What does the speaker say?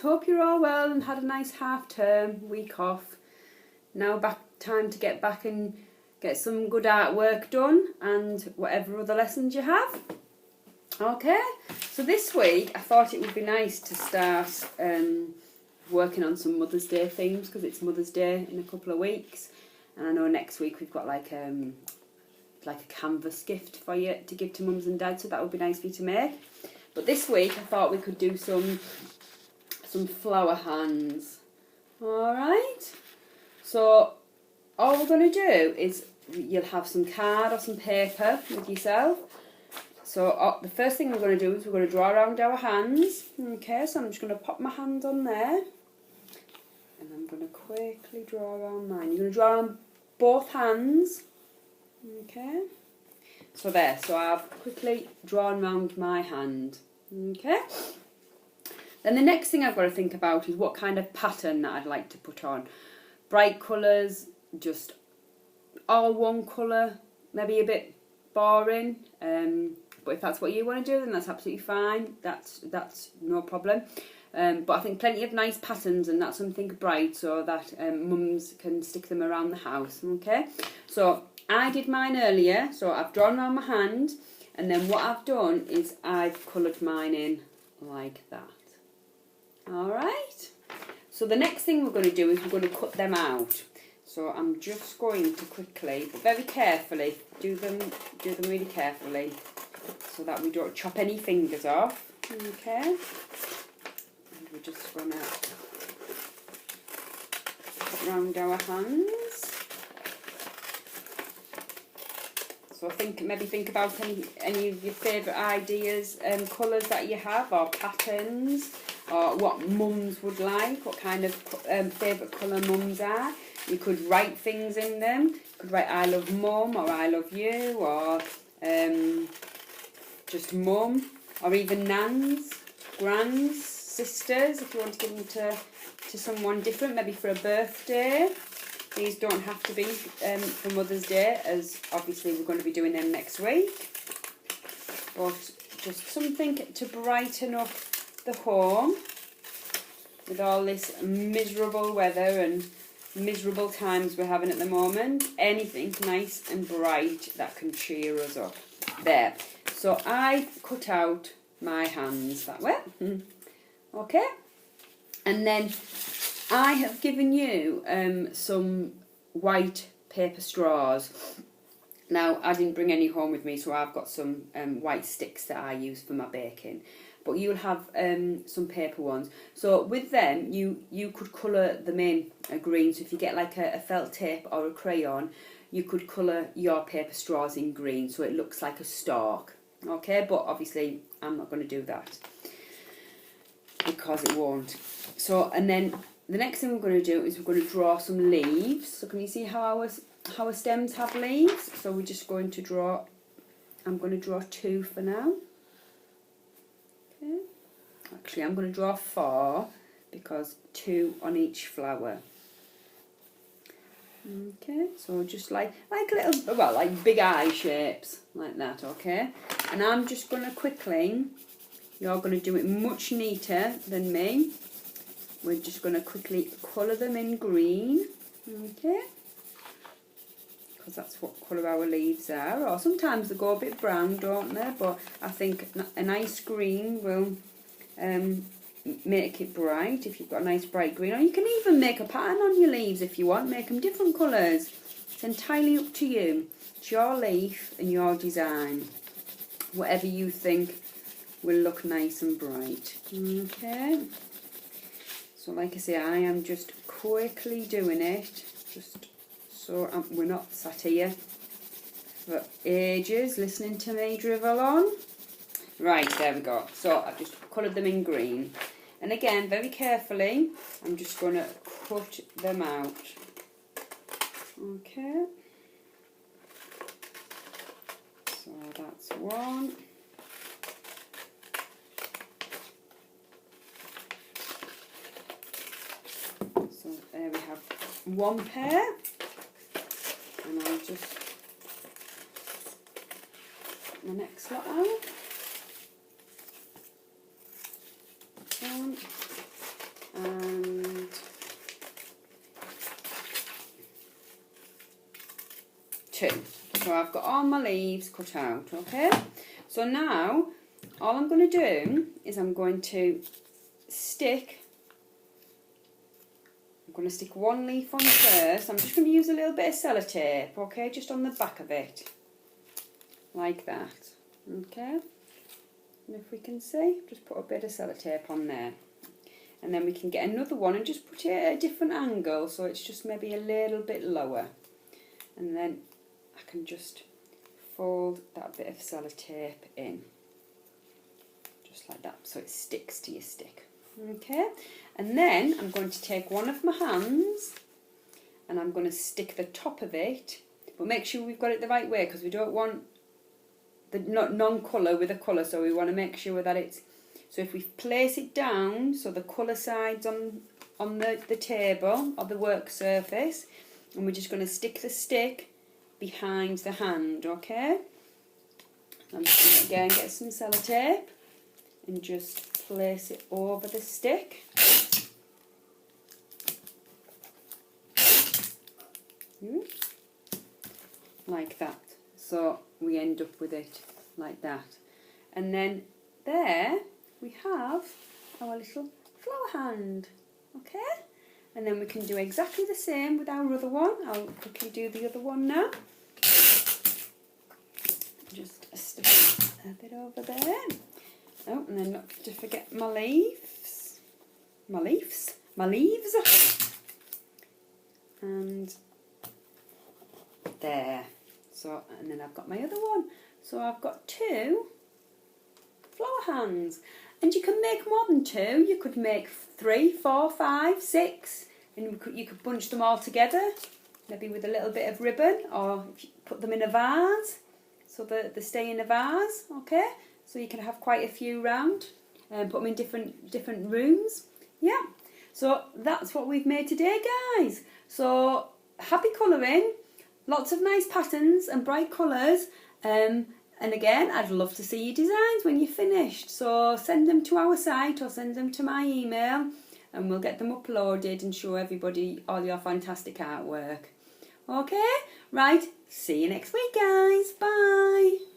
Hope you're all well and had a nice half-term week off. Now time to get back and get some good artwork done and whatever other lessons you have. Okay, so this week I thought it would be nice to start working on some Mother's Day themes because it's Mother's Day in a couple of weeks, and I know next week we've got like a canvas gift for you to give to mums and dads, so that would be nice for you to make. But this week I thought we could do some flower hands. Alright, so all we're going to do is you'll have some card or some paper with yourself. So the first thing we're going to do is we're going to draw around our hands. Okay, so I'm just going to pop my hand on there. And I'm going to quickly draw around mine. You're going to draw on both hands. Okay. So there, so I've quickly drawn around my hand. Okay. Then the next thing I've got to think about is what kind of pattern that I'd like to put on. Bright colours, just all one colour, maybe a bit boring. But if that's what you want to do, then that's absolutely fine. That's no problem. But I think plenty of nice patterns, and that's something bright so that mums can stick them around the house. Okay, so I did mine earlier, so I've drawn around my hand, and then what I've done is I've coloured mine in like that. Alright, so the next thing we're going to do is we're going to cut them out. So I'm just going to quickly, but very carefully, do them really carefully so that we don't chop any fingers off. Okay, and we're just going to put round our hands. So maybe think about any of your favourite ideas, colours that you have, or patterns, or what mums would like, what kind of favourite colour mums are. You could write things in them. You could write I love mum, or I love you, or just mum, or even nans, grands, sisters, if you want to give them to someone different, maybe for a birthday. These don't have to be for Mother's Day, as obviously we're going to be doing them next week. But just something to brighten up the home with all this miserable weather and miserable times we're having at the moment. Anything nice and bright that can cheer us up. There. So I cut out my hands that way. Okay. And then I have given you some white paper straws. Now, I didn't bring any home with me, so I've got some white sticks that I use for my baking. But you'll have some paper ones. So with them, you could colour them in a green. So if you get like a felt tip or a crayon, you could colour your paper straws in green so it looks like a stalk. Okay, but obviously I'm not going to do that because it won't. So, and then the next thing we're going to do is we're going to draw some leaves. So can you see how our stems have leaves? So we're just going to draw, I'm going to draw 2 for now. Okay. Actually, I'm going to draw 4 because 2 on each flower. Okay, so just like little, well, like big eye shapes, like that, okay? And I'm just going to quickly, you're going to do it much neater than me. We're just going to quickly colour them in green, okay? Because that's what colour our leaves are. Or sometimes they go a bit brown, don't they? But I think a nice green will make it bright if you've got a nice bright green. Or you can even make a pattern on your leaves if you want. Make them different colours. It's entirely up to you. It's your leaf and your design. Whatever you think will look nice and bright. Okay. So like I say, I am just quickly doing it, just so we're not sat here for ages listening to me drivel on. Right, there we go. So I've just coloured them in green. And again, very carefully, I'm just going to cut them out. Okay. So that's one. So there we have one pair. And I'll just put the next lot out. One, 2. So I've got all my leaves cut out, okay? So now, all I'm going to do is I'm going to stick one leaf on first. I'm just going to use a little bit of sellotape, okay, just on the back of it, like that, okay? And if we can see, just put a bit of sellotape on there. And then we can get another one and just put it at a different angle, so it's just maybe a little bit lower. And then I can just fold that bit of sellotape in, just like that, so it sticks to your stick. Okay, and then I'm going to take one of my hands and I'm going to stick the top of it, but make sure we've got it the right way, because we don't want the non-colour with a colour, so we want to make sure that it's, so if we place it down so the colour side's on the table or the work surface, and we're just going to stick the stick behind the hand, okay? I'm just going to again get some sellotape and just place it over the stick. Like that. So we end up with it like that. And then there we have our little flower hand. Okay? And then we can do exactly the same with our other one. I'll quickly do the other one now. Just stick a bit over there. Oh, and then not to forget my leaves. My leaves. And there. So, and then I've got my other one. So I've got 2 flower hands. And you can make more than 2. You could make 3, 4, 5, 6. And you could bunch them all together. Maybe with a little bit of ribbon. Or if you put them in a vase. So they stay in a vase. Okay? So you can have quite a few round and put them in different rooms. Yeah. So that's what we've made today, guys. So happy colouring, lots of nice patterns and bright colours. And again, I'd love to see your designs when you're finished. So send them to our site or send them to my email and we'll get them uploaded and show everybody all your fantastic artwork. Okay? Right. See you next week, guys. Bye.